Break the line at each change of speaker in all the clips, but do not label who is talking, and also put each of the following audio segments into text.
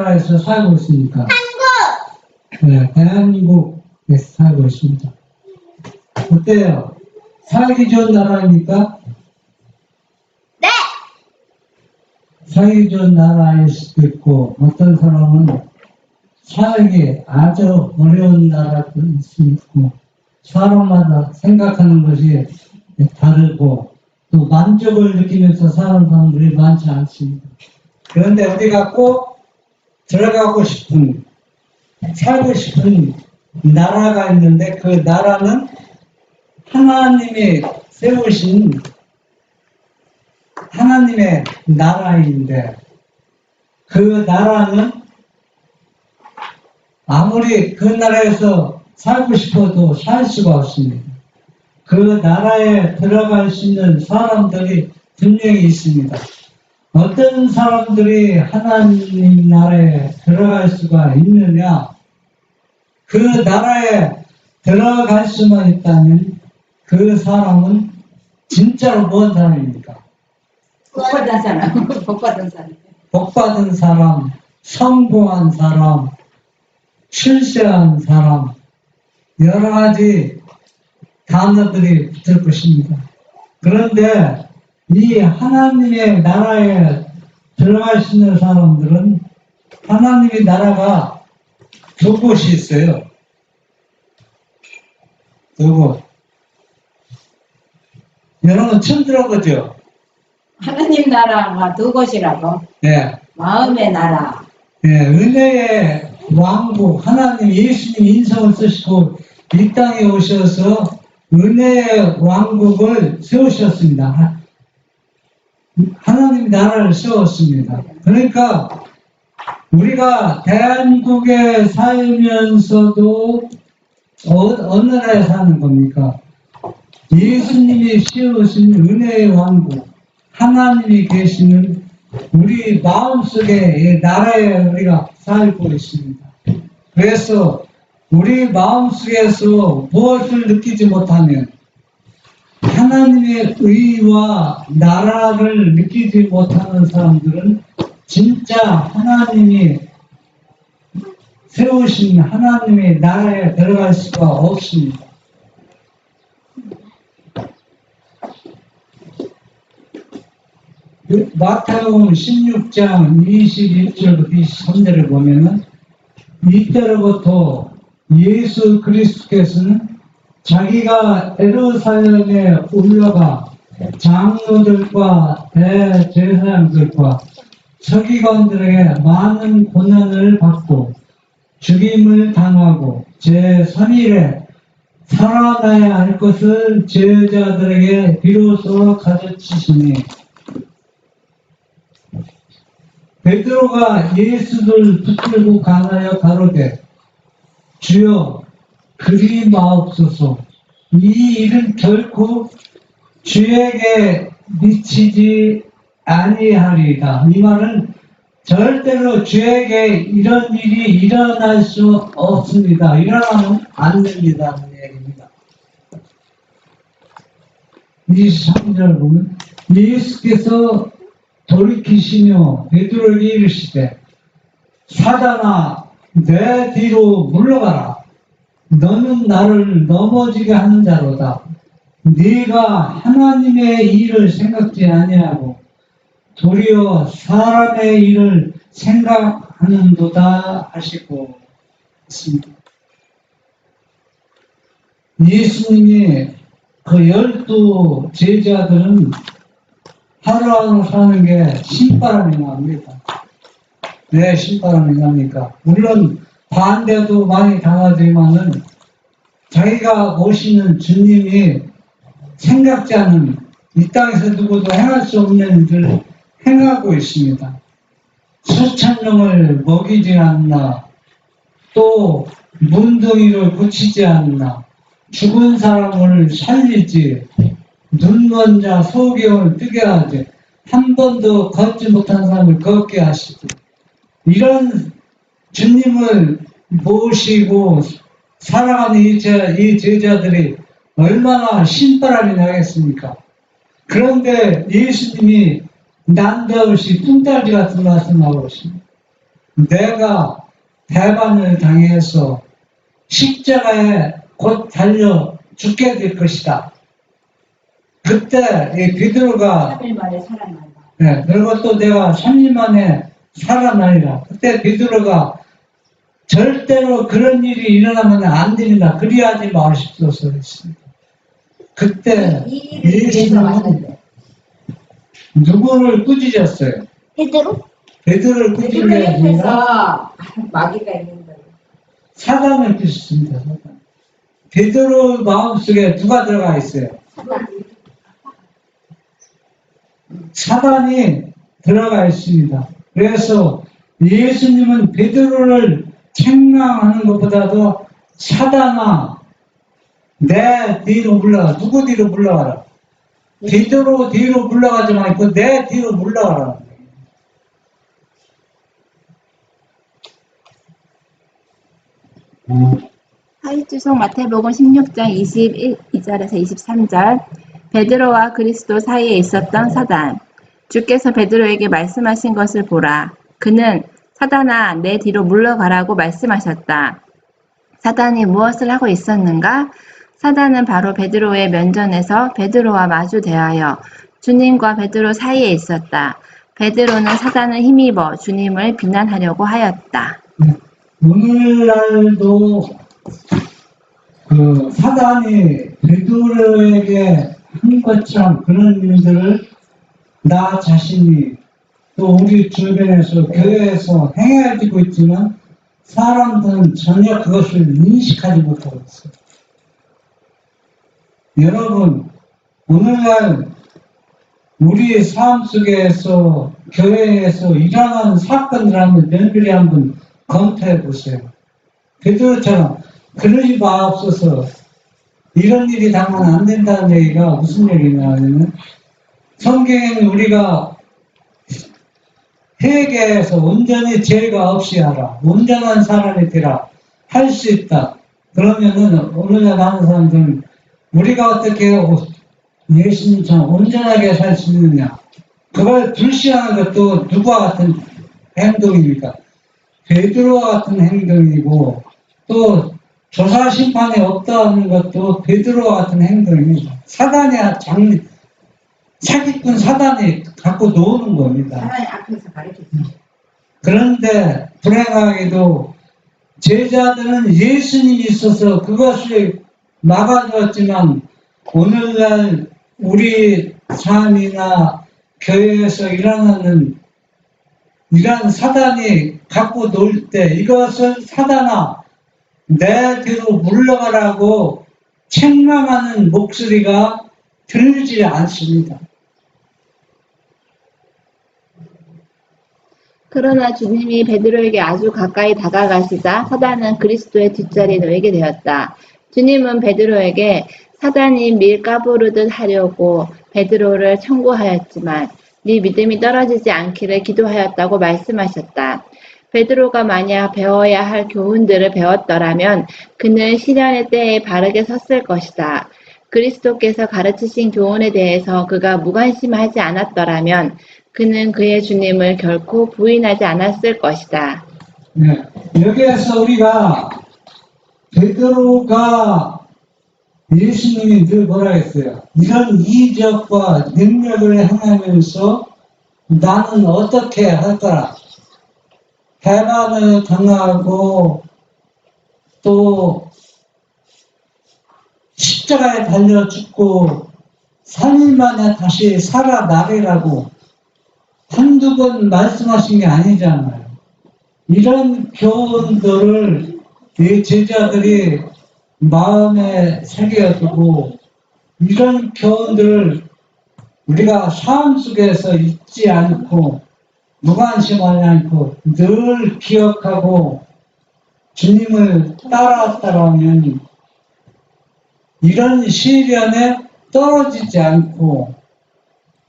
나라에서 살고 있습니까?
한국!
네, 대한민국에서 살고 있습니다. 어때요? 살기 좋은 나라입니까?
네!
살기 좋은 나라일 수도 있고, 어떤 사람은 살기 아주 어려운 나라도 있고, 사람마다 생각하는 것이 다르고, 또 만족을 느끼면서 사는 사람들이 많지 않습니다. 그런데 우리가 꼭 들어가고 싶은, 살고 싶은 나라가 있는데, 그 나라는 하나님이 세우신 하나님의 나라인데, 그 나라는 아무리 그 나라에서 살고 싶어도 살 수가 없습니다. 그 나라에 들어갈 수 있는 사람들이 분명히 있습니다. 어떤 사람들이 하나님 나라에 들어갈 수가 있느냐? 그 나라에 들어갈 수만 있다면 그 사람은 진짜로 무슨 사람입니까?
복받은 사람, 복받은 사람.
복받은 사람, 성공한 사람, 출세한 사람, 여러 가지 단어들이 붙을 것입니다. 그런데 이 하나님의 나라에 들어갈 수 있는 사람들은 하나님의 나라가 두 곳이 있어요. 두 곳. 여러분 처음 들어보죠?
하나님 나라가 두 곳이라고.
네.
마음의 나라.
네, 은혜의 왕국, 하나님 예수님 인성을 쓰시고 이 땅에 오셔서 은혜의 왕국을 세우셨습니다. 하나님 나라를 세웠습니다. 그러니까 우리가 대한민국에 살면서도 어느 나라에 사는 겁니까? 예수님이 세우신 은혜의 왕국, 하나님이 계시는 우리 마음속에 나라에 우리가 살고 있습니다. 그래서 우리 마음속에서 무엇을 느끼지 못하면 하나님의 의와 나라를 느끼지 못하는 사람들은 진짜 하나님이 세우신 하나님의 나라에 들어갈 수가 없습니다. 마태복음 16장 21절부터 23절을 보면은 이때로부터 예수 그리스도께서는 자기가 예루살렘에 올라가 장로들과 대제사장들과 서기관들에게 많은 고난을 받고 죽임을 당하고 제3일에 살아나야 할 것을 제자들에게 비로소 가르치시니 베드로가 예수를 붙들고 가나여 가로되 주여 그리 마옵소서 이 일은 결코 주에게 미치지 아니하리이다. 이 말은 절대로 주에게 이런 일이 일어날 수 없습니다. 일어나면 안 됩니다. 하는 얘기입니다. 23절 보면 예수께서 돌이키시며 베드로에게 이르시되 사단아 내 뒤로 물러가라. 너는 나를 넘어지게 하는 자로다. 네가 하나님의 일을 생각지 아니하고 도리어 사람의 일을 생각하는도다 하시고 있습니다. 예수님이 그 12 제자들은 하루하루 사는 게 신바람이 납니다. 왜 신바람이 납니까? 물론 반대도 많이 당하지만은 자기가 모시는 주님이 생각지 않은 이 땅에서 누구도 행할 수 없는 일을 행하고 있습니다. 수천 명을 먹이지 않나, 또 문둥이를 고치지 않나, 죽은 사람을 살리지, 눈먼 자 소경을 뜨게 하지, 한 번도 걷지 못한 사람을 걷게 하시고, 이런 주님을 모시고 살아가는 이 제자들이 얼마나 신바람이 나겠습니까? 그런데 예수님이 난데없이 뚱딸지 같은 말씀하고 있습니다. 내가 배반을 당해서 십자가에 곧 달려 죽게 될 것이다. 그때 이 베드로가
3일 만에 살아난다.
네, 그리고 또 내가 3일 만에 살아나리라. 그때 베드로가 절대로 그런 일이 일어나면 안 됩니다. 그리하지 마십시오. 했습니다. 그때
이 일을 위해서
예수님은
왔는데.
누구를 꾸짖었어요?
베드로?
베드로를 꾸짖는 게 아니라
베드로에서 마귀가 있는데.
사단을 꾸짖습니다. 사단. 베드로 마음속에 누가 들어가 있어요? 사단이 들어가 있습니다. 그래서 예수님은 베드로를 책망하는 것보다도 사단아 내 뒤로 물러가. 누구 뒤로 물러가라? 베드로 뒤로 물러가지 말고 내 뒤로 물러가라.
사이주석 마태복음 16장 22절에서 23절. 베드로와 그리스도 사이에 있었던 사단. 주께서 베드로에게 말씀하신 것을 보라. 그는 사단아 내 뒤로 물러가라고 말씀하셨다. 사단이 무엇을 하고 있었는가? 사단은 바로 베드로의 면전에서 베드로와 마주 대하여 주님과 베드로 사이에 있었다. 베드로는 사단을 힘입어 주님을 비난하려고 하였다.
오늘날도 그 사단이 베드로에게 한 것처럼 그런 일들을 나 자신이 또 우리 주변에서 교회에서 행해지고 있지만 사람들은 전혀 그것을 인식하지 못하고 있어요. 여러분, 오늘날 우리 삶 속에서 교회에서 일어나는 사건들 한번 면밀히 한번 검토해 보세요. 베드로처럼 그러지 마옵소서. 이런 일이 당하면 안 된다는 얘기가 무슨 얘기냐면 성경에는 우리가 회개해서 온전히 죄가 없이 하라. 온전한 사람이 되라. 할 수 있다. 그러면은 오늘날 많은 사람들은 우리가 어떻게 예수님처럼 온전하게 살 수 있느냐. 그걸 불신하는 것도 누구와 같은 행동입니까? 베드로와 같은 행동이고 또 조사 심판이 없다는 것도 베드로와 같은 행동입니다. 사단이야 사기꾼 사단이 갖고 노는 겁니다.
사단이 앞에서 가르쳤어.
그런데 불행하게도 제자들은 예수님이 있어서 그것을 막아주었지만 오늘날 우리 삶이나 교회에서 일어나는 이런 사단이 갖고 놀 때 이것을 사단아 내 뒤로 물러가라고 책망하는 목소리가 들리지 않습니다.
그러나 주님이 베드로에게 아주 가까이 다가가시자 사단은 그리스도의 뒷자리에 놓이게 되었다. 주님은 베드로에게 사단이 밀 까부르듯 하려고 베드로를 청구하였지만 네 믿음이 떨어지지 않기를 기도하였다고 말씀하셨다. 베드로가 만약 배워야 할 교훈들을 배웠더라면 그는 시련의 때에 바르게 섰을 것이다. 그리스도께서 가르치신 교훈에 대해서 그가 무관심하지 않았더라면 그는 그의 주님을 결코 부인하지 않았을 것이다.
네. 여기에서 우리가 베드로가 예수님이 늘 뭐라 했어요? 이런 이적과 능력을 행하면서 나는 어떻게 할 거라? 배반을 당하고 또 십자가에 달려 죽고 3일 만에 다시 살아나리라고 한두 번 말씀하신 게 아니잖아요. 이런 교훈들을 이 제자들이 마음에 새겨두고 이런 교훈들을 우리가 삶 속에서 잊지 않고 무관심하지 않고 늘 기억하고 주님을 따라왔다라면 이런 시련에 떨어지지 않고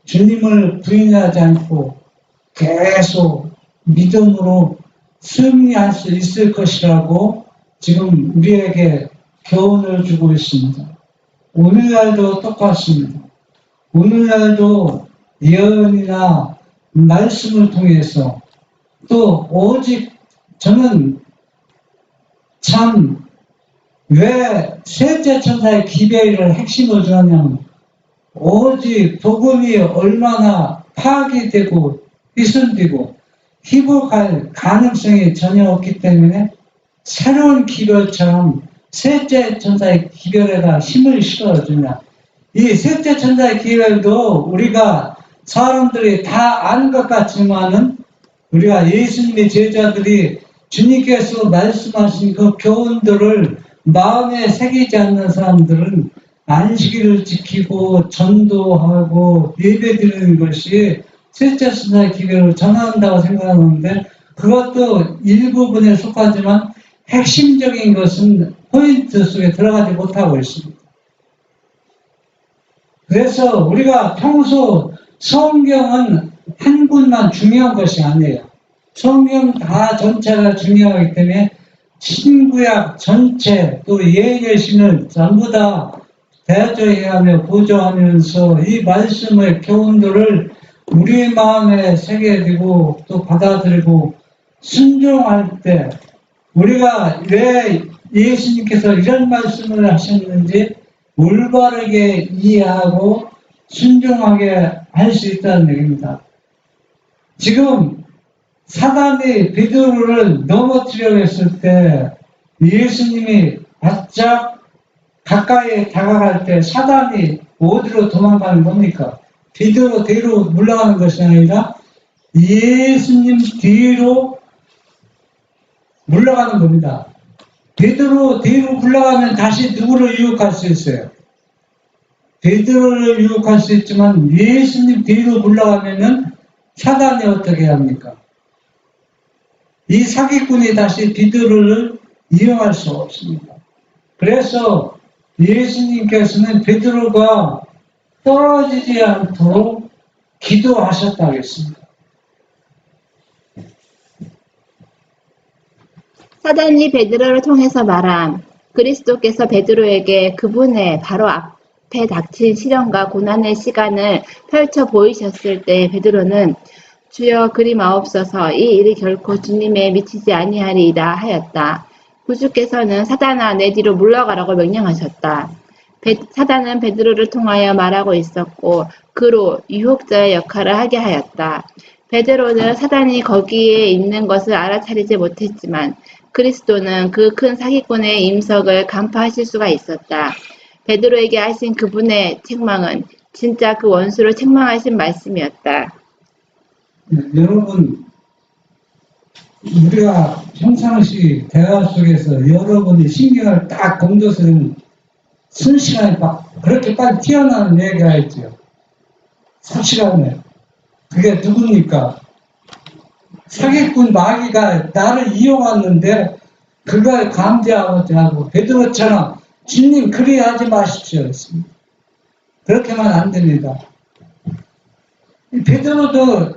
주님을 부인하지 않고 계속 믿음으로 승리할 수 있을 것이라고 지금 우리에게 교훈을 주고 있습니다. 오늘날도 똑같습니다. 오늘날도 예언이나 말씀을 통해서 또 오직 저는 참 왜 셋째 천사의 기별을 핵심을 주냐면 오직 복음이 얼마나 파악이 되고 휘순되고 희복할 가능성이 전혀 없기 때문에 새로운 기별처럼 셋째 천사의 기별에다 힘을 실어주냐. 이 셋째 천사의 기별도 우리가 사람들이 다 아는 것 같지만은 우리가 예수님의 제자들이 주님께서 말씀하신 그 교훈들을 마음에 새기지 않는 사람들은 안식일을 지키고 전도하고 예배드리는 것이 셋째 천사의 기별을 전한다고 생각하는데 그것도 일부분에 속하지만 핵심적인 것은 포인트 속에 들어가지 못하고 있습니다. 그래서 우리가 평소 성경은 한 군만 중요한 것이 아니에요. 성경 다 전체가 중요하기 때문에 신구약 전체 또 예결신을 전부 다 대조해하며 보조하면서 이 말씀의 교훈들을 우리 마음에 새겨지고 또 받아들이고 순종할 때 우리가 왜 예수님께서 이런 말씀을 하셨는지 올바르게 이해하고 순종하게 할 수 있다는 얘기입니다. 지금 사단이 베드로를 넘어뜨려고 했을 때 예수님이 바짝 가까이 다가갈 때 사단이 어디로 도망가는 겁니까? 베드로 뒤로 물러가는 것이 아니라 예수님 뒤로 물러가는 겁니다. 베드로 뒤로 물러가면 다시 누구를 유혹할 수 있어요? 베드로를 유혹할 수 있지만 예수님 뒤로 물러가면은 사단이 어떻게 합니까? 이 사기꾼이 다시 베드로를 이용할 수 없습니다. 그래서 예수님께서는 베드로가 떨어지지 않도록 기도하셨다고 했습니다.
사단이 베드로를 통해서 말함. 그리스도께서 베드로에게 그분의 바로 앞에 닥친 시련과 고난의 시간을 펼쳐 보이셨을 때 베드로는 주여 그리 마옵소서 이 일이 결코 주님에 미치지 아니하리이다 하였다. 구주께서는 사단아 내 뒤로 물러가라고 명령하셨다. 사단은 베드로를 통하여 말하고 있었고 그로 유혹자의 역할을 하게 하였다. 베드로는 사단이 거기에 있는 것을 알아차리지 못했지만 그리스도는 그 큰 사기꾼의 임석을 간파하실 수가 있었다. 베드로에게 하신 그분의 책망은 진짜 그 원수를 책망하신 말씀이었다.
여러분, 우리가 평상시 대화 속에서 여러분이 신경을 딱 공조스는 순식간에 막 그렇게 빨리 튀어나오는 얘기가 있죠. 순식간에. 그게 누굽니까? 사기꾼 마귀가 나를 이용했는데 그걸 감지하고 베드로처럼 주님 그리 하지 마십시오 했습니다. 그렇게 하면 안 됩니다. 베드로도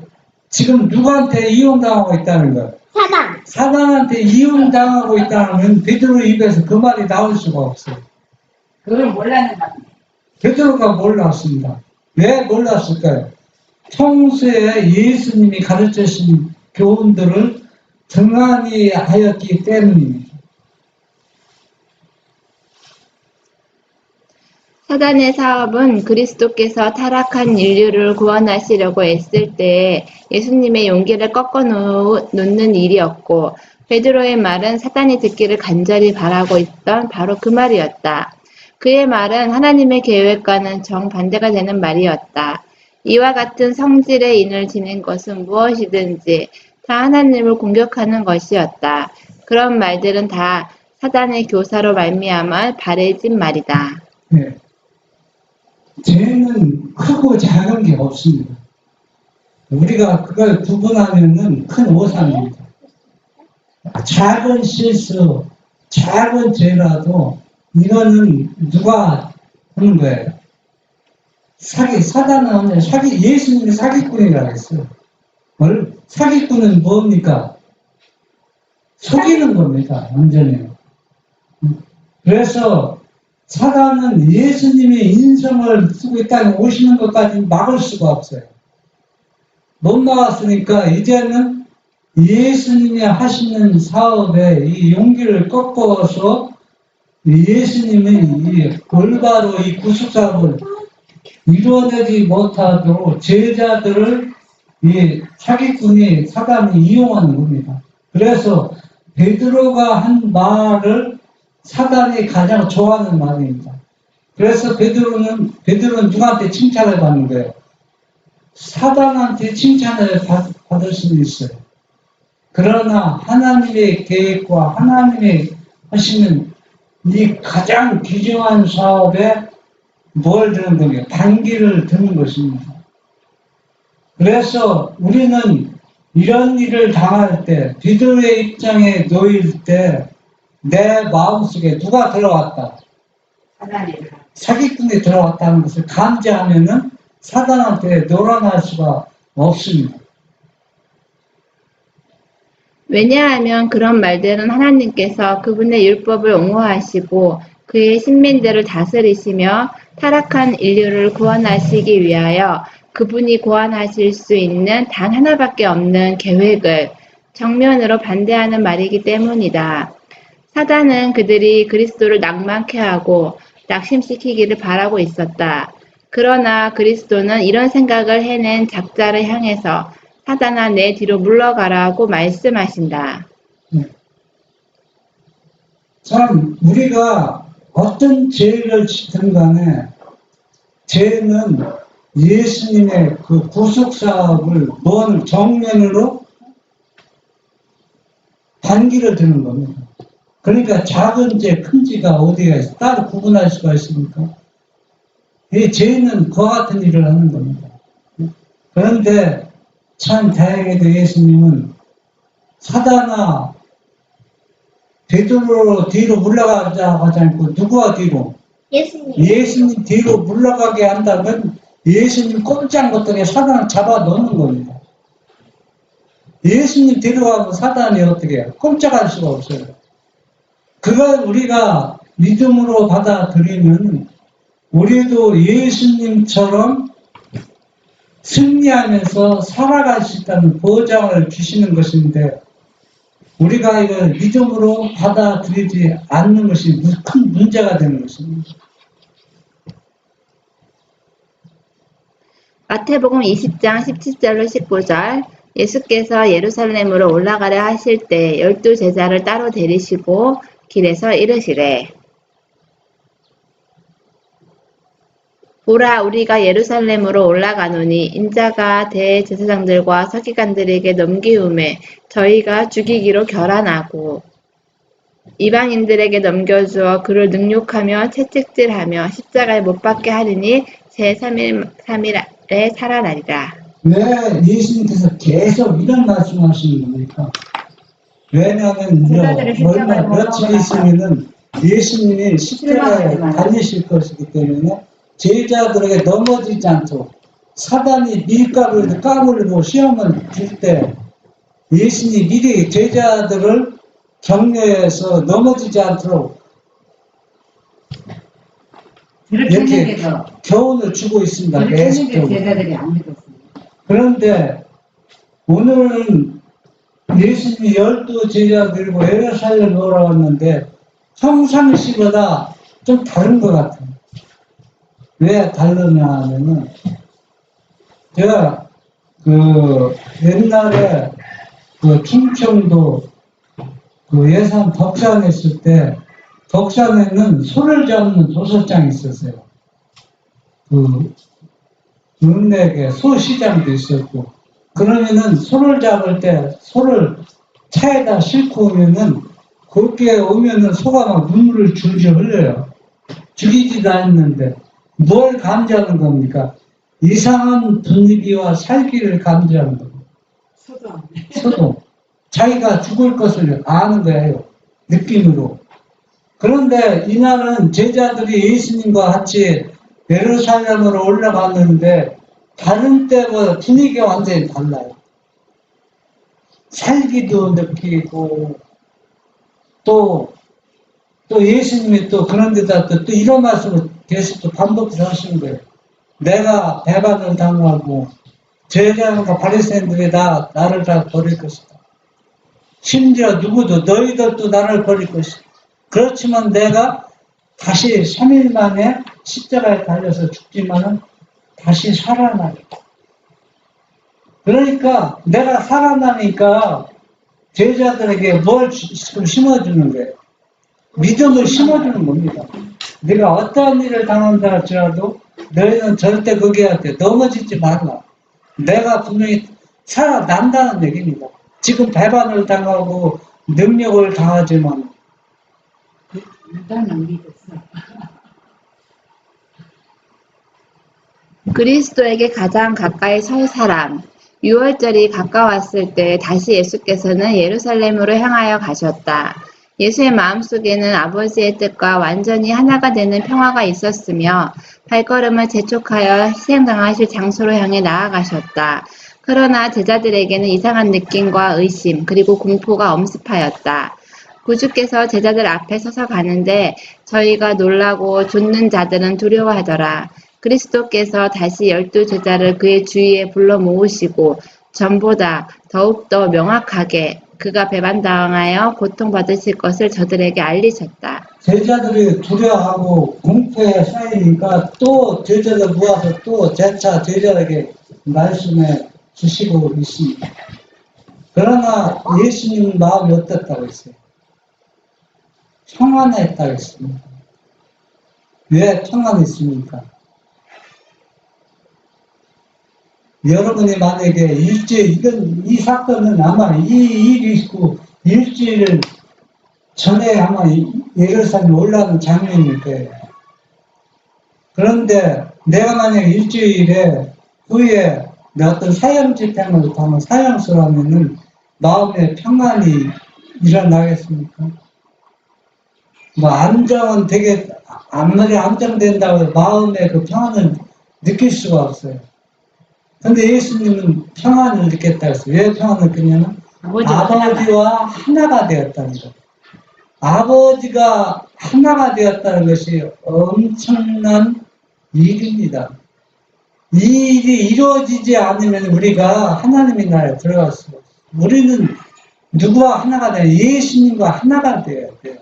지금 누구한테 이용당하고 있다는 거예요?
사단.
사단한테 이용당하고 있다면 베드로 입에서 그 말이 나올 수가 없어요.
그걸 몰랐는 것 같네.
베드로가 몰랐습니다. 왜 몰랐을까요? 평소에 예수님이 가르치신 교훈들을 등한히 하였기 때문입니다.
사단의 사업은 그리스도께서 타락한 인류를 구원하시려고 애쓸 때에 예수님의 용기를 꺾어 놓는 일이었고 베드로의 말은 사단이 듣기를 간절히 바라고 있던 바로 그 말이었다. 그의 말은 하나님의 계획과는 정반대가 되는 말이었다. 이와 같은 성질의 인을 지닌 것은 무엇이든지 다 하나님을 공격하는 것이었다. 그런 말들은 다 사단의 교사로 말미암아 바래진 말이다.
네. 죄는 크고 작은 게 없습니다. 우리가 그걸 구분하면은 큰 오산입니다. 작은 실수, 작은 죄라도 이거는 누가 하는 거예요? 사단은 예수님이 사기꾼이라고 했어요. 사기꾼은 뭡니까? 속이는 겁니다, 완전히. 그래서 사단은 예수님의 인성을 쓰고 있다는 오시는 것까지 막을 수가 없어요. 못 막았으니까 이제는 예수님이 하시는 사업에 이 용기를 꺾어서 예수님은 이 올바로 이 구속사업을 이루어내지 못하도록 제자들을 이 사기꾼이 사단이 이용하는 겁니다. 그래서 베드로가 한 말을 사단이 가장 좋아하는 말입니다. 그래서 베드로는 누구한테 칭찬을 받는 거예요? 사단한테 칭찬을 받을 수는 있어요. 그러나 하나님의 계획과 하나님의 하시는 이 가장 귀중한 사업에 뭘 드는 겁니까? 단기를 드는 것입니다. 그래서 우리는 이런 일을 당할 때, 베드로의 입장에 놓일 때, 내 마음속에 누가 들어왔다? 사기꾼이 들어왔다는 것을 감지하면은 사단한테 놀아날 수가 없습니다.
왜냐하면 그런 말들은 하나님께서 그분의 율법을 옹호하시고 그의 신민들을 다스리시며 타락한 인류를 구원하시기 위하여 그분이 구원하실 수 있는 단 하나밖에 없는 계획을 정면으로 반대하는 말이기 때문이다. 사단은 그들이 그리스도를 낭만케 하고 낙심시키기를 바라고 있었다. 그러나 그리스도는 이런 생각을 해낸 작자를 향해서 사단아 내 뒤로 물러가라고 말씀하신다.
참 우리가 어떤 죄를 짓든 간에 죄는 예수님의 그 구속사업을 먼 정면으로 반기를 드는 겁니다. 그러니까 작은 죄, 큰 죄가 어디가 있어? 따로 구분할 수가 있습니까? 이 죄는 그와 같은 일을 하는 겁니다. 그런데 참 다행히도 예수님은 사단아 베드로 뒤로 물러가자 하지 않고 누구와 뒤로? 예수님 뒤로 물러가게 한다면 예수님 꼼짝 못하게 사단을 잡아 넣는 겁니다. 예수님 뒤로 가면 사단이 어떻게 해요? 꼼짝할 수가 없어요. 그걸 우리가 믿음으로 받아들이면 우리도 예수님처럼 승리하면서 살아갈 수 있다는 보장을 주시는 것인데 우리가 이걸 믿음으로 받아들이지 않는 것이 큰 문제가 되는 것입니다.
마태복음 20장 17절로 19절 예수께서 예루살렘으로 올라가려 하실 때 12제자를 따로 데리시고 길에서 이르시되 보라 우리가 예루살렘으로 올라가노니 인자가 대제사장들과 서기관들에게 넘기움에 저희가 죽이기로 결안하고 이방인들에게 넘겨주어 그를 능욕하며 채찍질하며 십자가에 못 박게 하리니 제3일에 살아나리라.
왜 예수님께서 계속 이런 말씀하시는 겁니까? 왜냐하면 얼마 며칠 있으면은 예수님이 십자가에 달리실 것이기 때문에 제자들에게 넘어지지 않도록 사단이 밀가루를 까불고 시험을 줄 때 예수님이 미리 제자들을 격려해서 넘어지지 않도록 이렇게 교훈을 주고 있습니다. 계속적으로.
제자들이 안 믿었습니다.
그런데 오늘은 예수님이 12제자 들고 예루살렘 올라왔는데 평상시보다 좀 다른 것 같아요. 왜 다르냐 하면은 제가 그 옛날에 그 충청도 그 예산 덕산에 있을 때 덕산에는 소를 잡는 도서장이 있었어요. 그 읍내에 소 시장도 있었고 그러면은 소를 잡을 때 소를 차에다 싣고 오면은 그렇게 오면은 소가 막 눈물을 줄줄 흘려요. 죽이지도 않는데 뭘 감지하는 겁니까? 이상한 분위기와 살기를 감지하는 겁니다. 소도 자기가 죽을 것을 아는 거예요. 느낌으로. 그런데 이날은 제자들이 예수님과 같이 예루살렘으로 올라갔는데 다른 때보다 분위기가 완전히 달라요. 살기도 느끼고 또 예수님이 또 그런 데다 또 이런 말씀을 계속 또 반복해서 하시는 거예요. 내가 배반을 당하고 제자들과 바리새인들이 나를 다 버릴 것이다. 심지어 누구도 너희들도 나를 버릴 것이다. 그렇지만 내가 다시 3일 만에 십자가에 달려서 죽지만은 다시 살아나겠다. 그러니까 내가 살아나니까 제자들에게 뭘 심어주는 거예요? 믿음을 심어주는 겁니다. 네가 어떠한 일을 당한다 할지라도 너희는 절대 거기한테 넘어지지 말라. 내가 분명히 살아난다는 얘기입니다. 지금 배반을 당하고 능력을 당하지만
유다는 믿었어.
그리스도에게 가장 가까이 설 사람. 6월절이 가까웠을 때 다시 예수께서는 예루살렘으로 향하여 가셨다. 예수의 마음속에는 아버지의 뜻과 완전히 하나가 되는 평화가 있었으며 발걸음을 재촉하여 희생당하실 장소로 향해 나아가셨다. 그러나 제자들에게는 이상한 느낌과 의심 그리고 공포가 엄습하였다. 구주께서 제자들 앞에 서서 가는데 저희가 놀라고 좇는 자들은 두려워하더라. 그리스도께서 다시 12 제자를 그의 주위에 불러 모으시고 전보다 더욱더 명확하게 그가 배반당하여 고통받으실 것을 저들에게 알리셨다.
제자들이 두려워하고 공포에 쌓이니까 또 제자들 모아서 또 재차 제자에게 말씀해 주시고 있습니다. 그러나 예수님 마음이 어떻다고 했어요? 평안했다고 했습니다. 왜 평안했습니까? 여러분이 만약에 이 사건은 아마 이 일이 있고 일주일 전에 아마 예루살렘에 올라오는 장면일 거예요. 그런데 내가 만약 일주일에 후에 어떤 사형 집행을 하면 사형수라면은 마음에 평안이 일어나겠습니까? 뭐 안정은 되게 아무리 안정된다고 마음의 그 평안을 느낄 수가 없어요. 근데 예수님은 평안을 느꼈다고 했어요. 왜 평안을 느꼈냐면 아버지와 하나가 되었다는 것. 아버지가 하나가 되었다는 것이 엄청난 일입니다. 이 일이 이루어지지 않으면 우리가 하나님의 나라에 들어갈 수가 없어요. 우리는 누구와 하나가 돼요? 예수님과 하나가 되어야 돼요.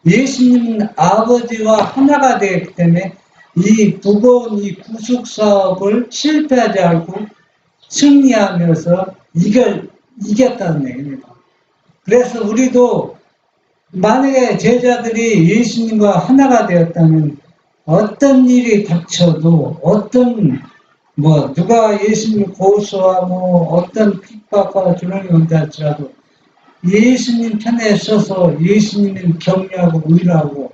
예수님은 아버지와 하나가 되었기 때문에 이 무거운 이 구속 사업을 실패하지 않고 승리하면서 이겼다는 얘기입니다. 그래서 우리도 만약에 제자들이 예수님과 하나가 되었다면 어떤 일이 닥쳐도 누가 예수님을 고소하고 어떤 핍박과 조롱이 온다 할지라도 예수님 편에 서서 예수님을 격려하고 위로하고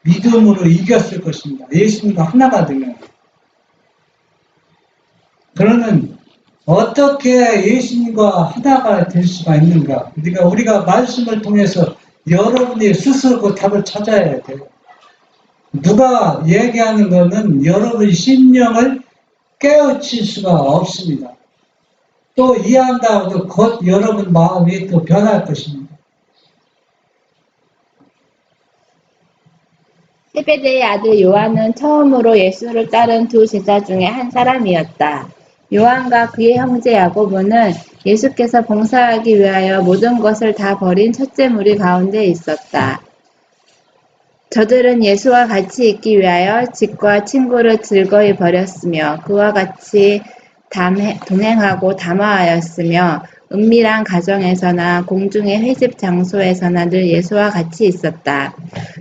믿음으로 이겼을 것입니다. 예수님과 하나가 되면. 그러면 어떻게 예수님과 하나가 될 수가 있는가? 그러니까 우리가 말씀을 통해서 여러분이 스스로 그 답을 찾아야 돼요. 누가 얘기하는 것은 여러분의 심령을 깨우칠 수가 없습니다. 또 이해한다고 곧 여러분 마음이 또 변할 것입니다.
세베대의 아들 요한은 처음으로 예수를 따른 두 제자 중에 한 사람이었다. 요한과 그의 형제 야고보는 예수께서 봉사하기 위하여 모든 것을 다 버린 첫째 무리 가운데 있었다. 저들은 예수와 같이 있기 위하여 집과 친구를 즐거이 버렸으며 그와 같이 동행하고 담화하였으며 은밀한 가정에서나 공중의 회집 장소에서나 늘 예수와 같이 있었다.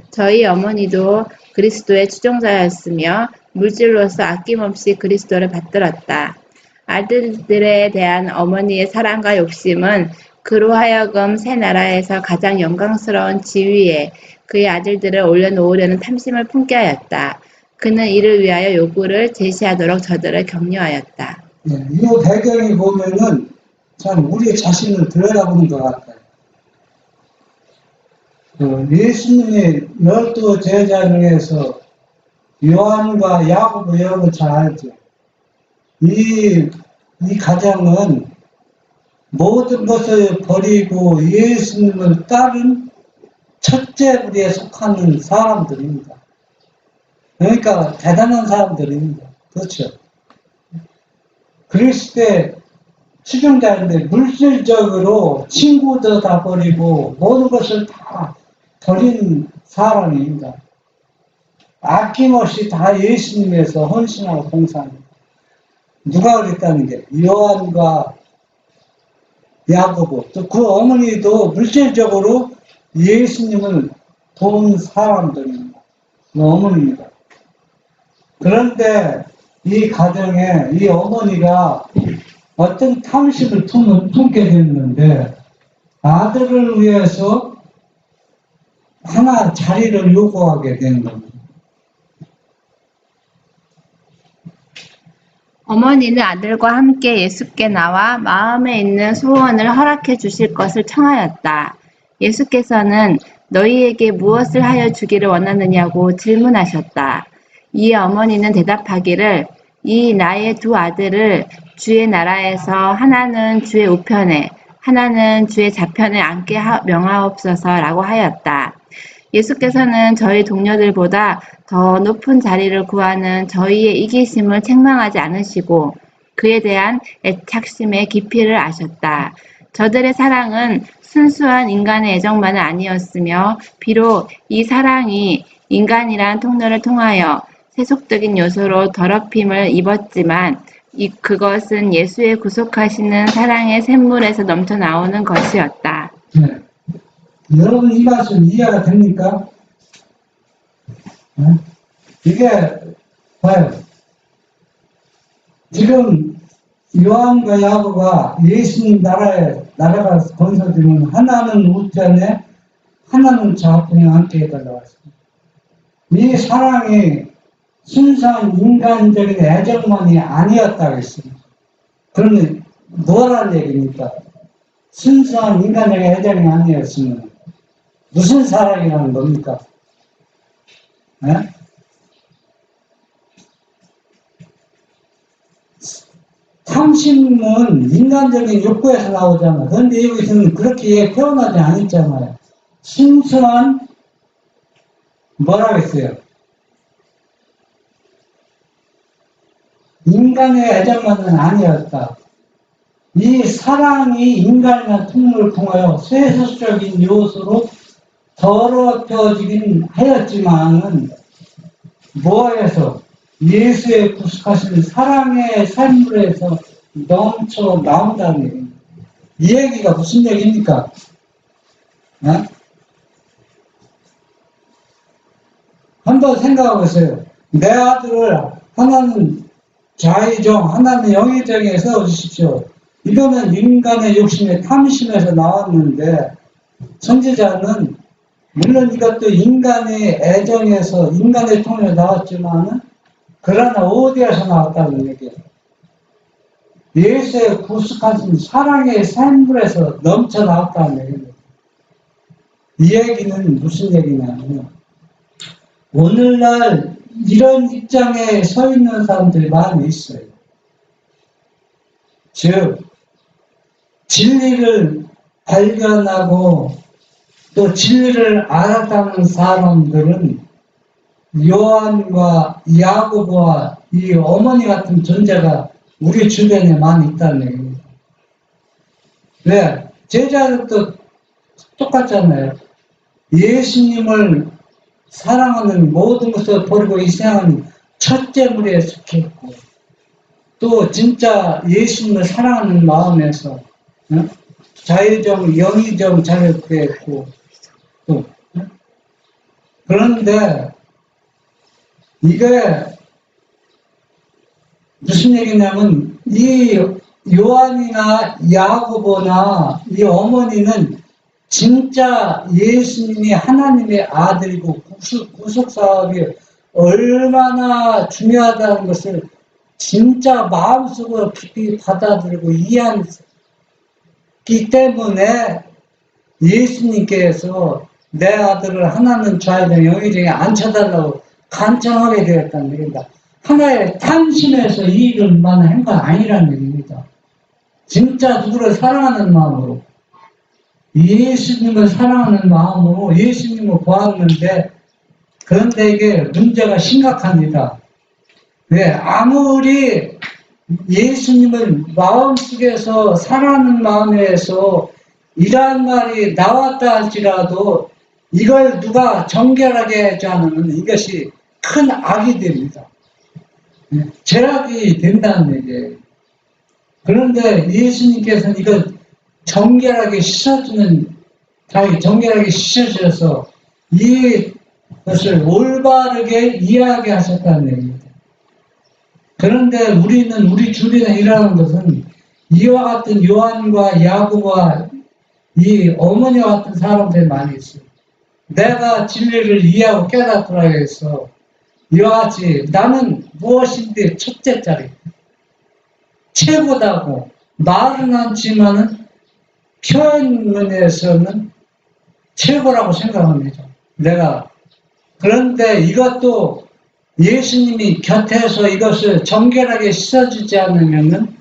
저희 어머니도 그리스도의 추종자였으며 물질로서 아낌없이 그리스도를 받들었다. 아들들에 대한 어머니의 사랑과 욕심은 그로 하여금 새 나라에서 가장 영광스러운 지위에 그의 아들들을 올려놓으려는 탐심을 품게 하였다. 그는 이를 위하여 요구를 제시하도록 저들을 격려하였다.
이 배경이 보면은 참 우리 자신을 들여다보는 것 같아요. 예수님이 12 제자 중에서 요한과 야고보 여러분 잘 알죠? 이 가정은 모든 것을 버리고 예수님을 따른 첫째 무리에 속하는 사람들입니다. 그러니까 대단한 사람들입니다. 그렇죠? 그랬을 때 수종자인데 물질적으로 친구도 다 버리고 모든 것을 다 버린 사람입니다. 아낌없이 다 예수님에서 헌신하고 봉사합니다. 누가 그랬다는 게 요한과 야고보 또 그 어머니도 물질적으로 예수님을 본 사람들입니다. 그 어머니입니다. 그런데 이 가정에 이 어머니가 어떤 탐심을 품게 됐는데 아들을 위해서 하나 자리를 요구하게 된 겁니다.
어머니는 아들과 함께 예수께 나와 마음에 있는 소원을 허락해 주실 것을 청하였다. 예수께서는 너희에게 무엇을 하여 주기를 원하느냐고 질문하셨다. 이에 어머니는 대답하기를 이 나의 두 아들을 주의 나라에서 하나는 주의 우편에 하나는 주의 좌편에 앉게 명하옵소서라고 하였다. 예수께서는 저희 동료들보다 더 높은 자리를 구하는 저희의 이기심을 책망하지 않으시고 그에 대한 애착심의 깊이를 아셨다. 저들의 사랑은 순수한 인간의 애정만은 아니었으며 비록 이 사랑이 인간이란 통로를 통하여 세속적인 요소로 더럽힘을 입었지만 그것은 예수의 구속하시는 사랑의 샘물에서 넘쳐나오는 것이었다.
네. 여러분 이 말씀 이해가 됩니까? 네? 이게 봐요. 지금 요한과 야고보가 예수님 나라가 건설되면 하나는 우편에 하나는 좌편에 함께 해달라고 했습니다. 이 사랑이 순수한 인간적인 애정만이 아니었다고 했습니다. 그러면 뭐라는 얘기입니까? 순수한 인간적인 애정이 아니었으면 무슨 사랑이라는 겁니까? 네? 탐심은 인간적인 욕구에서 나오잖아요. 그런데 여기서는 그렇게 표현하지 않았잖아요. 순수한 뭐라고 했어요? 인간의 애정만은 아니었다. 이 사랑이 인간이라는 통로를 통하여 세속적인 요소로 더럽혀지긴 하였지만은 뭐에서 예수의 구속하신 사랑의 삶에서 넘쳐 나온다는 얘기입니다. 이 얘기가 무슨 얘기입니까? 네? 한번 생각해 보세요. 내 아들을 하나는 자의정, 하나는 영의정에 세워주십시오. 이거는 인간의 욕심의 탐심에서 나왔는데 선지자는 물론 이것도 인간의 애정에서 인간의 통해서 나왔지만은 그러나 어디에서 나왔다는 얘기예요. 예수의 구속하신 사랑의 샘물에서 넘쳐 나왔다는 얘기입니다. 이 얘기는 무슨 얘기냐면 오늘날 이런 입장에 서 있는 사람들이 많이 있어요. 즉 진리를 발견하고 또 진리를 알았다는 사람들은 요한과 야고보와 이 어머니 같은 존재가 우리 주변에 많이 있다는 얘기입니다. 왜? 제자들도 똑같잖아요. 예수님을 사랑하는 모든 것을 버리고 이 세상은 첫째 무리에 속했고 또 진짜 예수님을 사랑하는 마음에서 자유정, 영의정 자를 구했고 또 그런데 이게 무슨 얘기냐면 이 요한이나 야고보나 이 어머니는 진짜 예수님이 하나님의 아들이고 구속사업이 얼마나 중요하다는 것을 진짜 마음속으로 깊이 받아들이고 이해하기 때문에 예수님께서 내 아들을 하나는 좌의정 영의정에 앉혀달라고 간청하게 되었다는 얘기입니다. 하나의 탐심에서 이 일을 한 건 아니라는 얘기입니다. 진짜 누구를 사랑하는 마음으로 예수님을 사랑하는 마음으로 예수님을 보았는데 그런데 이게 문제가 심각합니다. 왜? 아무리 예수님을 마음속에서 사랑하는 마음에서 이러한 말이 나왔다 할지라도 이걸 누가 정결하게 하지 않으면 이것이 큰 악이 됩니다. 죄악이 된다는 얘기예요. 그런데 예수님께서는 이걸 정결하게 씻어주는, 정결하게 씻어주셔서 이것을 올바르게 이해하게 하셨다는 얘기입니다. 그런데 우리는 우리 주변에 일어나는 것은 이와 같은 요한과 야고보와 이 어머니와 같은 사람들이 많이 있어요. 내가 진리를 이해하고 깨닫더라 해서 이와 같이 나는 무엇인데 첫째짜리 최고다고 말은 않지만은 표현면에서는 최고라고 생각합니다. 내가. 그런데 이것도 예수님이 곁에서 이것을 정결하게 씻어주지 않으면은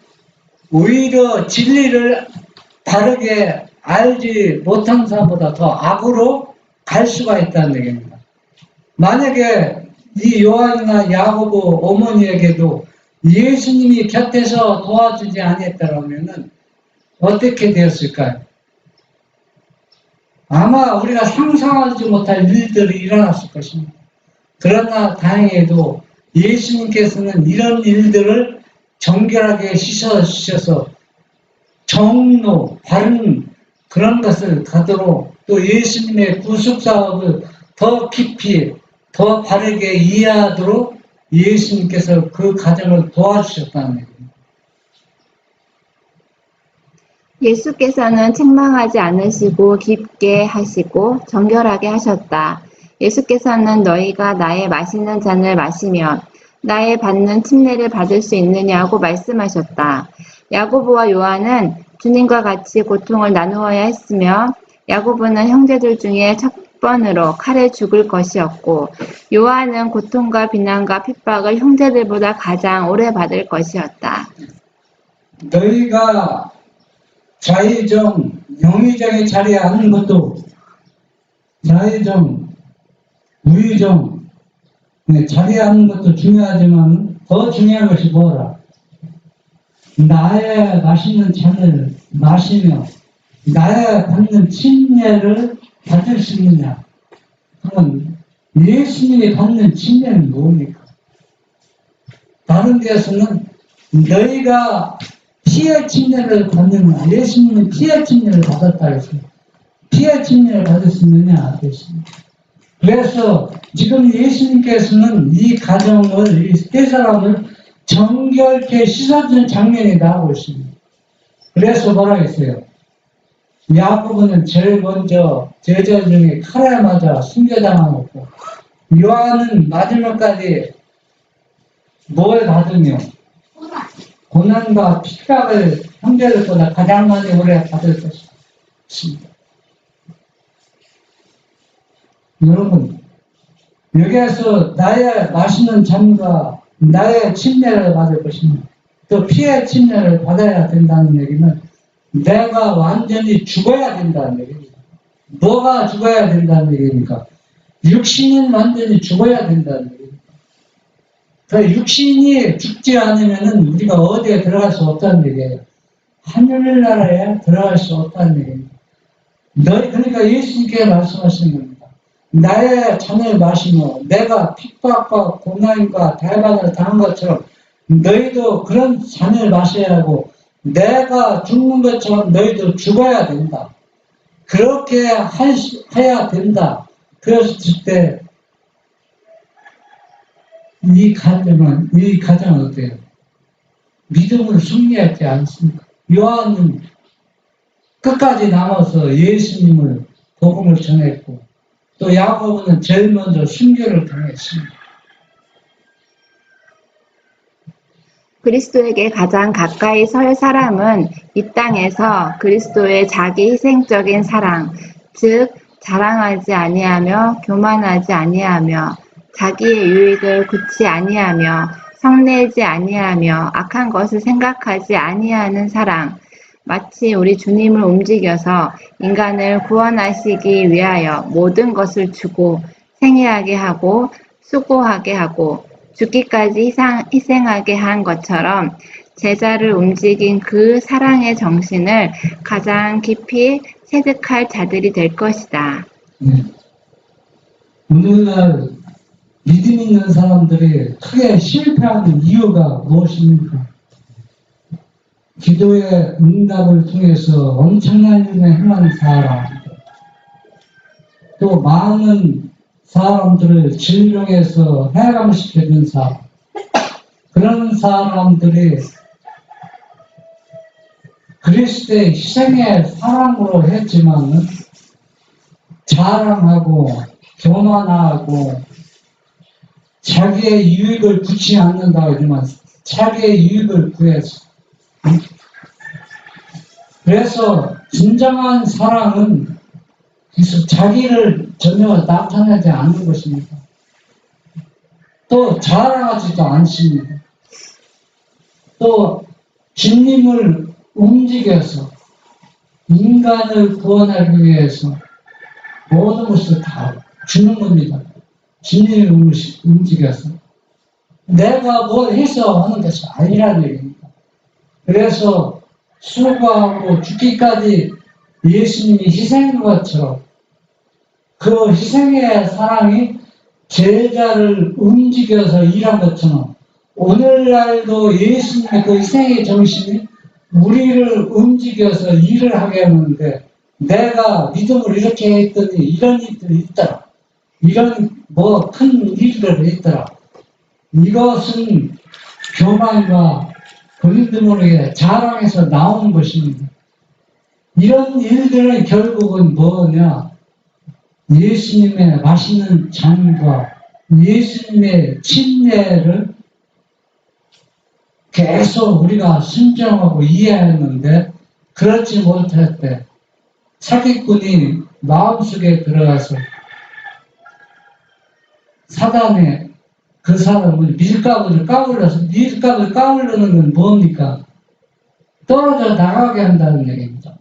오히려 진리를 바르게 알지 못한 사람보다 더 악으로 갈 수가 있다는 얘기입니다. 만약에 이 요한이나 야고보 어머니에게도 예수님이 곁에서 도와주지 않았다면은 어떻게 되었을까요? 아마 우리가 상상하지 못할 일들이 일어났을 것입니다. 그러나 다행히도 예수님께서는 이런 일들을 정결하게 씻어주셔서 정로, 바른 그런 것을 가도록 또 예수님의 구속사업을 더 깊이, 더 바르게 이해하도록 예수님께서 그 과정을 도와주셨다는 얘기입니다.
예수께서는 책망하지 않으시고 깊게 하시고 정결하게 하셨다. 예수께서는 너희가 나의 마시는 잔을 마시면 나의 받는 침례를 받을 수 있느냐고 말씀하셨다. 야고보와 요한은 주님과 같이 고통을 나누어야 했으며 야고보는 형제들 중에 첫 번으로 칼에 죽을 것이었고 요한은 고통과 비난과 핍박을 형제들보다 가장 오래 받을 것이었다.
너희가 자의정, 영의정의 자리에 앉는 것도 자의정, 우의정 자리에 앉는 것도 중요하지만 더 중요한 것이 뭐라? 나의 맛있는 잔을 마시며 나의 받는 침례를 받을 수 있느냐? 그러면 예수님이 받는 침례는 뭡니까? 다른 데에서는 너희가 피의 침례를 받느냐? 예수님은 피의 침례를 받았다 했어요. 피의 침례를 받을 수 있느냐? 했습니다. 그래서 지금 예수님께서는 이 가정을, 이 세 사람을 정결케 씻어주는 장면이 나오고 있습니다. 그래서 뭐라 했어요? 야고보는 제일 먼저 제자 중에 칼에 맞아 순교당하고 요한은 마지막까지 뭘 받으며 고난과 핍박을 형제들보다 가장 많이 오래 받을 것입니다. 여러분, 여기에서 나의 마시는 잔과 나의 침례를 받을 것입니다. 또 피의 침례를 받아야 된다는 얘기는 내가 완전히 죽어야 된다는 얘기입니다. 뭐가 죽어야 된다는 얘기입니까? 육신은 완전히 죽어야 된다는 얘기입니다. 그 육신이 죽지 않으면 우리가 어디에 들어갈 수 없다는 얘기예요. 하늘나라에 들어갈 수 없다는 얘기입니다. 그러니까 예수님께 말씀하시는 겁니다. 나의 잔을 마시며 내가 핍박과 고난과 대박을 당한 것처럼 너희도 그런 잔을 마셔야 하고 내가 죽는 것처럼 너희도 죽어야 된다. 그렇게 해야 된다. 그랬을 때 이 가정은 어때요? 믿음으로 승리하지 않습니까? 요한은 끝까지 남아서 예수님을 복음을 전했고 또 야고보는 제일 먼저 순교를 당했습니다.
그리스도에게 가장 가까이 설 사람은 이 땅에서 그리스도의 자기 희생적인 사랑, 즉 자랑하지 아니하며 교만하지 아니하며 자기의 유익을 굳이 아니하며 성내지 아니하며 악한 것을 생각하지 아니하는 사랑, 마치 우리 주님을 움직여서 인간을 구원하시기 위하여 모든 것을 주고 생애하게 하고 수고하게 하고 죽기까지 희생하게 한 것처럼 제자를 움직인 그 사랑의 정신을 가장 깊이 체득할 자들이 될 것이다.
네. 오늘날 믿음 있는 사람들이 크게 실패하는 이유가 무엇입니까? 기도의 응답을 통해서 엄청난 일을 행한 사람, 또 많은 사람들을 질병에서 해감시켜준 사람, 그런 사람들이 그리스도의 희생의 사랑으로 했지만은 자랑하고 교만하고 자기의 유익을 구치 않는다고 하지만 자기의 유익을 구해서, 그래서 진정한 사랑은 그래서 자기를 전혀 나타내지 않는 것입니다. 또 자랑하지도 않습니다. 또 주님을 움직여서 인간을 구원하기 위해서 모든 것을 다 주는 겁니다. 주님을 움직여서 내가 뭘 해서 하는 것이 아니라는 얘기입니다. 그래서 수고하고 죽기까지 예수님이 희생한 것처럼 그 희생의 사랑이 제자를 움직여서 일한 것처럼 오늘날도 예수님의 그 희생의 정신이 우리를 움직여서 일을 하게 하는데, 내가 믿음을 이렇게 했더니 이런 일들이 있더라, 이런 뭐 큰 일들이 있더라, 이것은 교만과 본인도 모르게 자랑해서 나온 것입니다. 이런 일들은 결국은 뭐냐? 예수님의 맛있는 잔과 예수님의 침례를 계속 우리가 순종하고 이해했는데 그렇지 못할 때 사기꾼이 마음속에 들어가서 사단의 그 사람을 밀가루를 까불러서, 밀가루를 까불려는 건 뭡니까? 떨어져 나가게 한다는 얘기입니다.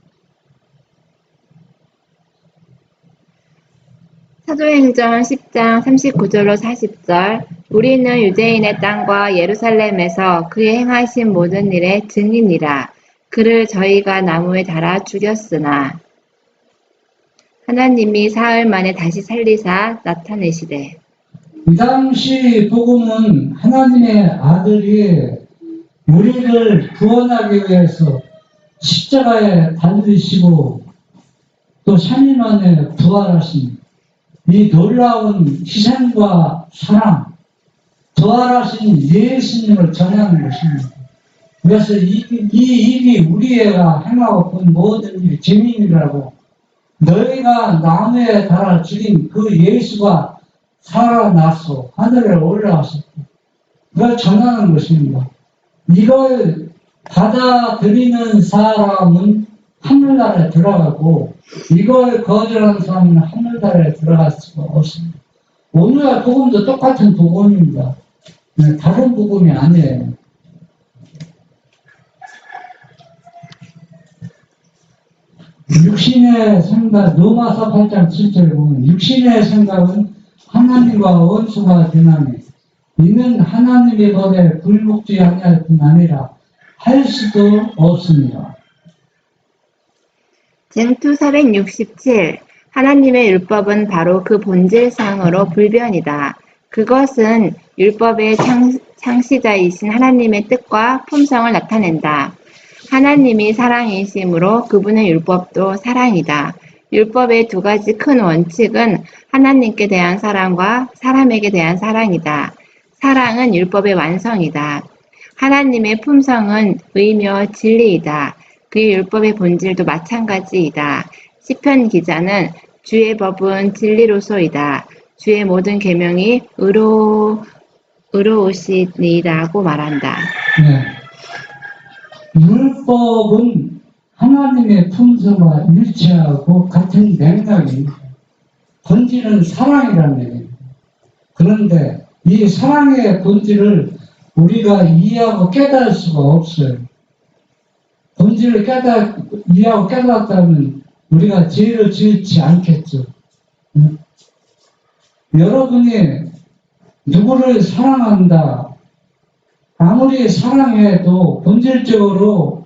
사도행전 10장 39절로 40절. 우리는 유대인의 땅과 예루살렘에서 그의 행하신 모든 일의 증인이라. 그를 저희가 나무에 달아 죽였으나 하나님이 사흘 만에 다시 살리사 나타내시되.
이 당시 복음은 하나님의 아들이 우리를 구원하기 위해서 십자가에 달리시고 또 3일 만에 부활하신 이 놀라운 희생과 사랑, 부활하신 예수님을 전하는 것입니다. 그래서 이 일이 우리가 행하고 본 모든 일이 증인이라고, 너희가 나무에 달아 죽인 그 예수가 살아나서 하늘에 올라왔었고, 그걸 전하는 것입니다. 이걸 받아들이는 사람은 하늘나라에 들어가고, 이걸 거절하는 사람은 하늘나라에 들어갈 수가 없습니다. 오늘날 복음도 똑같은 복음입니다. 다른 복음이 아니에요. 육신의 생각, 로마서 8장 7절에 보면 육신의 생각은 하나님과 원수가 되나니 이는 하나님의 법에 굴복지 아니할 뿐 아니라 할 수도 없습니다.
쟁투 467. 하나님의 율법은 바로 그 본질상으로 불변이다. 그것은 율법의 창시자이신 하나님의 뜻과 품성을 나타낸다. 하나님이 사랑이시므로 그분의 율법도 사랑이다. 율법의 두 가지 큰 원칙은 하나님께 대한 사랑과 사람에게 대한 사랑이다. 사랑은 율법의 완성이다. 하나님의 품성은 의며 진리이다. 그의 율법의 본질도 마찬가지이다. 시편 기자는 주의 법은 진리로소이다. 주의 모든 계명이 의로우시니라고 말한다.
네. 율법은 하나님의 품성과 일치하고 같은 맥락입니다. 본질은 사랑이라는 얘기입니다. 그런데 이 사랑의 본질을 우리가 이해하고 깨달을 수가 없어요. 본질을 이해하고 깨달았다면 우리가 죄를 지지 않겠죠. 여러분이 누구를 사랑한다 아무리 사랑해도 본질적으로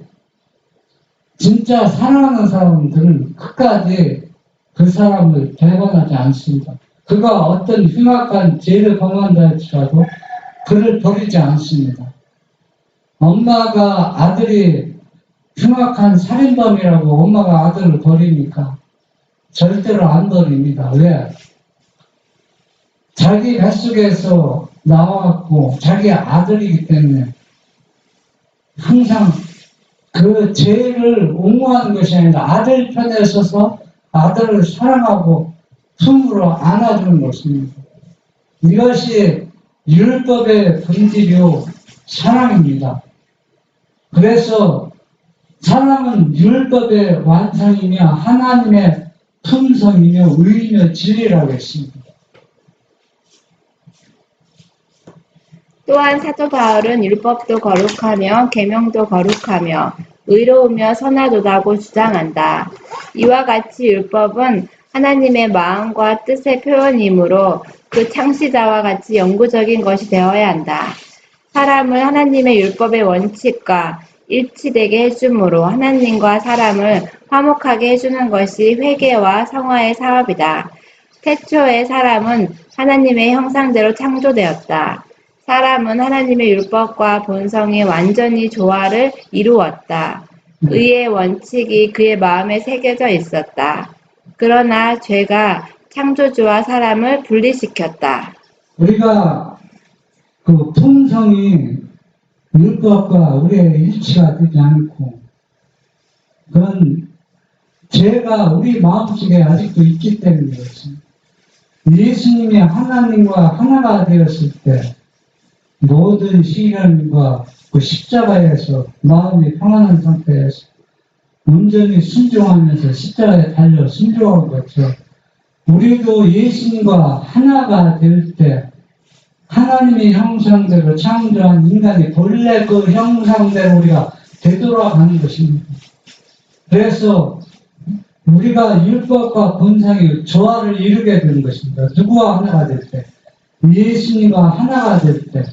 진짜 사랑하는 사람들은 끝까지 그 사람을 배반하지 않습니다. 그가 어떤 흉악한 죄를 범한다 할지라도 그를 버리지 않습니다. 엄마가 아들이 흉악한 살인범이라고 엄마가 아들을 버리니까 절대로 안 버립니다. 왜? 자기 뱃속에서 나왔고 자기 아들이기 때문에 항상 그 죄를 옹호하는 것이 아니라 아들 편에 서서 아들을 사랑하고 품으로 안아주는 것입니다. 이것이 율법의 본질이요 사랑입니다. 그래서 사랑은 율법의 완성이며 하나님의 품성이며 의이며 진리라고 했습니다.
또한 사도 바울은 율법도 거룩하며 계명도 거룩하며 의로우며 선하도다고 주장한다. 이와 같이 율법은 하나님의 마음과 뜻의 표현이므로 그 창시자와 같이 영구적인 것이 되어야 한다. 사람을 하나님의 율법의 원칙과 일치되게 해주므로 하나님과 사람을 화목하게 해주는 것이 회개와 성화의 사업이다. 태초에 사람은 하나님의 형상대로 창조되었다. 사람은 하나님의 율법과 본성이 완전히 조화를 이루었다. 의의 원칙이 그의 마음에 새겨져 있었다. 그러나 죄가 창조주와 사람을 분리시켰다.
우리가 그 품성이 율법과 우리의 일치가 되지 않고 그건 죄가 우리 마음속에 아직도 있기 때문에 그렇습니다. 예수님이 하나님과 하나가 되었을 때 모든 시련과 그 십자가에서 마음이 평안한 상태에서 온전히 순종하면서 십자가에 달려 순종한 것처럼 우리도 예수님과 하나가 될 때 하나님의 형상대로 창조한 인간이 본래 그 형상대로 우리가 되돌아가는 것입니다. 그래서 우리가 율법과 본성이 조화를 이루게 되는 것입니다. 누구와 하나가 될 때? 예수님과 하나가 될 때.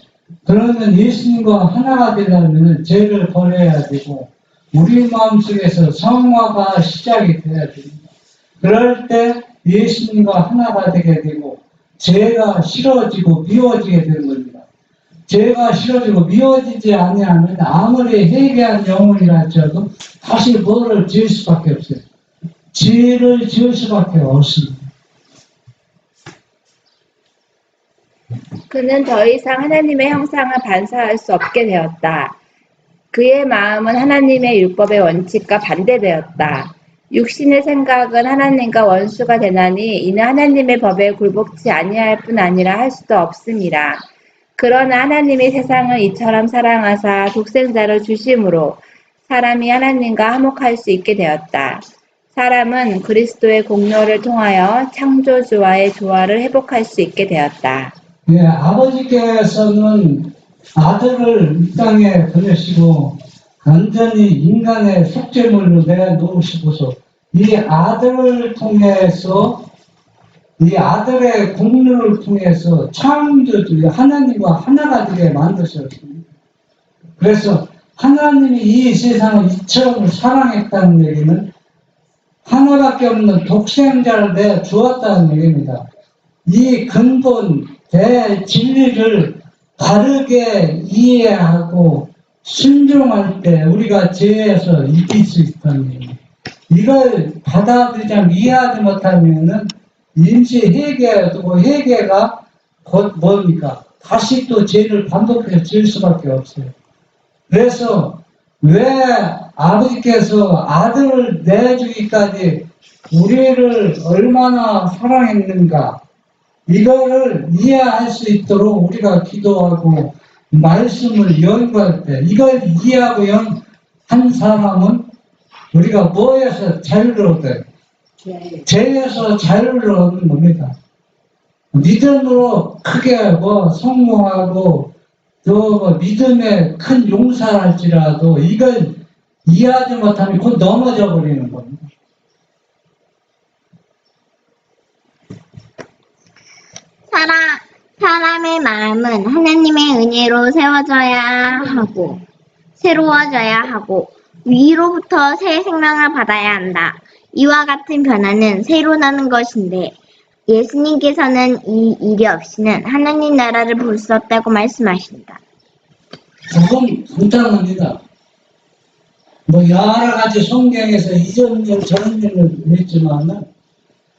그러면 예수님과 하나가 되려면 죄를 버려야 되고 우리 마음속에서 성화가 시작이 돼야 됩니다. 그럴 때 예수님과 하나가 되게 되고 죄가 싫어지고 미워지게 되는 겁니다. 죄가 싫어지고 미워지지 아니하면 아무리 회개한 영혼이라 할지라도 다시 뭐를 지을 수밖에 없어요. 죄를 지을 수밖에 없습니다.
그는 더 이상 하나님의 형상을 반사할 수 없게 되었다. 그의 마음은 하나님의 율법의 원칙과 반대되었다. 육신의 생각은 하나님과 원수가 되나니 이는 하나님의 법에 굴복치 아니할 뿐 아니라 할 수도 없음이라. 그러나 하나님이 세상을 이처럼 사랑하사 독생자를 주심으로 사람이 하나님과 화목할 수 있게 되었다. 사람은 그리스도의 공로를 통하여 창조주와의 조화를 회복할 수 있게 되었다.
예, 아버지께서는 아들을 이 땅에 보내시고 완전히 인간의 속죄물로 내놓으시고서 이 아들을 통해서 이 아들의 공로를 통해서 창조주 하나님과 하나가 되게 만드셨습니다. 그래서 하나님이 이 세상을 이처럼 사랑했다는 얘기는 하나밖에 없는 독생자를 내어 주었다는 얘기입니다. 이 근본 대진리를 바르게 이해하고 순종할 때 우리가 죄에서 이길 수 있다는 얘기입니다. 이걸 받아들이지 않고 이해하지 못하면은 임시 회개하고 회개가 곧 뭡니까? 다시 또 죄를 반복해서 지을 수밖에 없어요. 그래서 왜 아버지께서 아들을 내주기까지 우리를 얼마나 사랑했는가 이거를 이해할 수 있도록 우리가 기도하고 말씀을 연구할 때 이걸 이해하고 한 사람은 우리가 뭐에서 자유를 얻어요? 죄에서 자유를 얻는 겁니다. 믿음으로 크게 성공하고 또 믿음에 큰 용사를 할지라도 이걸 이해하지 못하면 곧 넘어져 버리는 겁니다.
사랑. 사람의 마음은 하나님의 은혜로 새로워져야 하고 위로부터 새 생명을 받아야 한다. 이와 같은 변화는 새로 나는 것인데 예수님께서는 이 일이 없이는 하나님 나라를 볼 수 없다고 말씀하신다.
그건 간단합니다. 뭐 여러 가지 성경에서 이전 일 저런 일을 했지만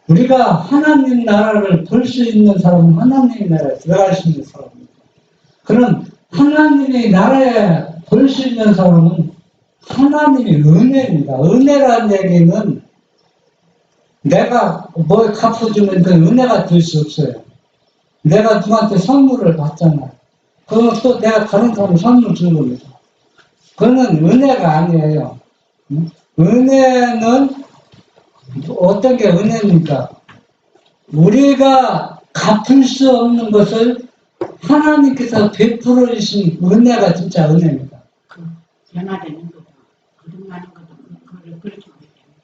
우리가 하나님 나라를 볼 수 있는 사람은 하나님 나라에 들어갈 수 있는 사람입니다. 그런 하나님의 나라에 볼 수 있는 사람은 하나님의 은혜입니다. 은혜라는 얘기는 내가 뭘 갚아주면 그 은혜가 될 수 없어요. 내가 누구한테 선물을 받잖아. 그것도 내가 다른 사람에 선물 주는 겁니다. 그거는 은혜가 아니에요. 은혜는 어떤 게 은혜입니까? 우리가 갚을 수 없는 것을 하나님께서 베풀어 주신 은혜가 진짜 은혜입니다.
변화되는 거다. 거듭나는 거다. 그걸 그렇게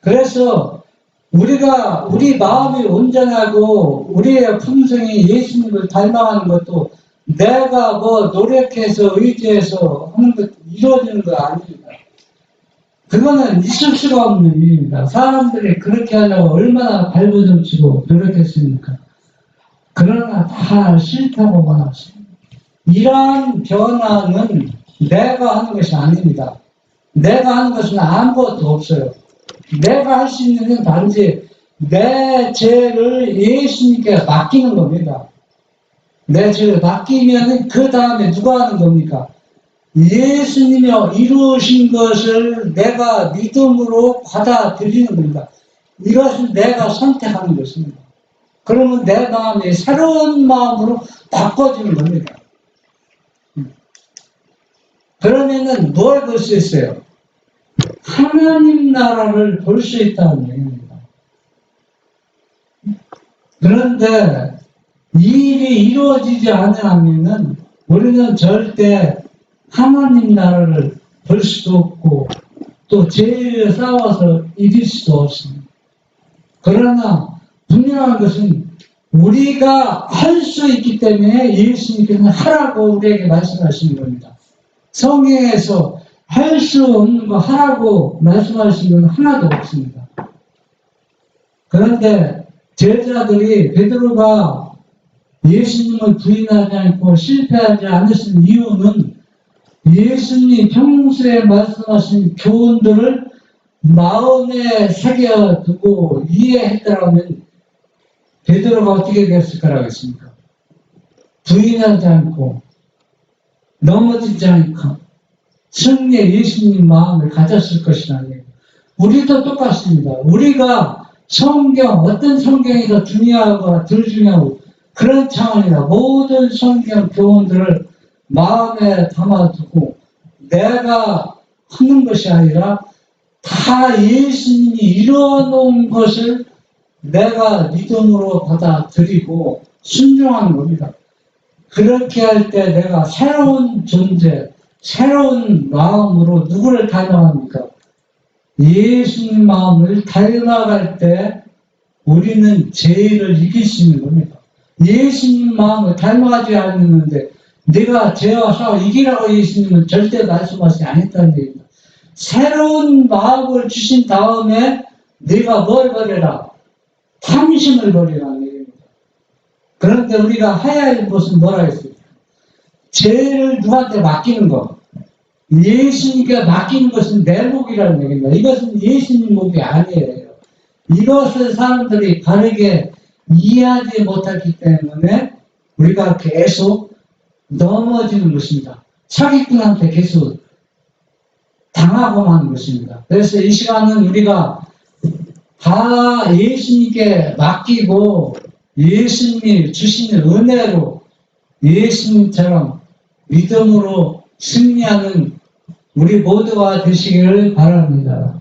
그래서 우리 마음이 온전하고 우리의 품성이 예수님을 닮아가는 것도 내가 뭐 노력해서 의지해서 하는 것 이루어지는 거 아닙니다. 그거는 있을 수가 없는 일입니다. 사람들이 그렇게 하려고 얼마나 발버둥치고 노력했습니까? 그러나 다 싫다고 말았습니다. 이러한 변화는 내가 하는 것이 아닙니다. 내가 하는 것은 아무것도 없어요. 내가 할 수 있는 건 단지 내 죄를 예수님께 맡기는 겁니다. 내 죄를 맡기면 그 다음에 누가 하는 겁니까? 예수님이 이루신 것을 내가 믿음으로 받아들이는 겁니다. 이것은 내가 선택하는 것입니다. 그러면 내 마음이 새로운 마음으로 바꿔지는 겁니다. 그러면은 뭘 볼 수 있어요? 하나님 나라를 볼 수 있다는 얘기입니다. 그런데 이 일이 이루어지지 않으면은 우리는 절대 하나님 나라를 볼 수도 없고 또 죄에 싸워서 이길 수도 없습니다. 그러나 분명한 것은 우리가 할 수 있기 때문에 예수님께서는 하라고 우리에게 말씀하시는 겁니다. 성경에서 할 수 없는 거 하라고 말씀하시는 건 하나도 없습니다. 그런데 제자들이 베드로가 예수님을 부인하지 않고 실패하지 않으신 이유는 예수님이 평소에 말씀하신 교훈들을 마음에 새겨두고 이해했더라면 베드로가 어떻게 됐을 거라고 했습니까? 부인하지 않고 넘어지지 않고 승리의 예수님 마음을 가졌을 것이라는 얘기예요. 우리도 똑같습니다. 우리가 성경, 어떤 성경이 더 중요하고 덜 중요하고 그런 차원이다. 모든 성경 교훈들을 마음에 담아두고 내가 하는 것이 아니라 다 예수님이 이루어놓은 것을 내가 믿음으로 받아들이고 순종하는 겁니다. 그렇게 할 때 내가 새로운 존재, 새로운 마음으로 누구를 닮아갑니까? 예수님 마음을 닮아갈 때 우리는 죄를 이길 수 있는 겁니다. 예수님 마음을 닮아가지 않는데 내가 죄와 싸워 이기라고 예수님은 절대 말씀하시지 않았다는 얘기입니다. 새로운 마음을 주신 다음에 네가 뭘 버려라? 탐심을 버리라는 얘기입니다. 그런데 우리가 해야 할 것은 뭐라 했습니까? 죄를 누구한테 맡기는 것. 예수님께 맡기는 것은 내 몫이라는 얘기입니다. 이것은 예수님 몫이 아니에요. 이것을 사람들이 바르게 이해하지 못하기 때문에 우리가 계속 넘어지는 것입니다. 사기꾼한테 계속 당하고만 하는 것입니다. 그래서 이 시간은 우리가 다 예수님께 맡기고 예수님이 주시는 은혜로 예수님처럼 믿음으로 승리하는 우리 모두가 되시기를 바랍니다.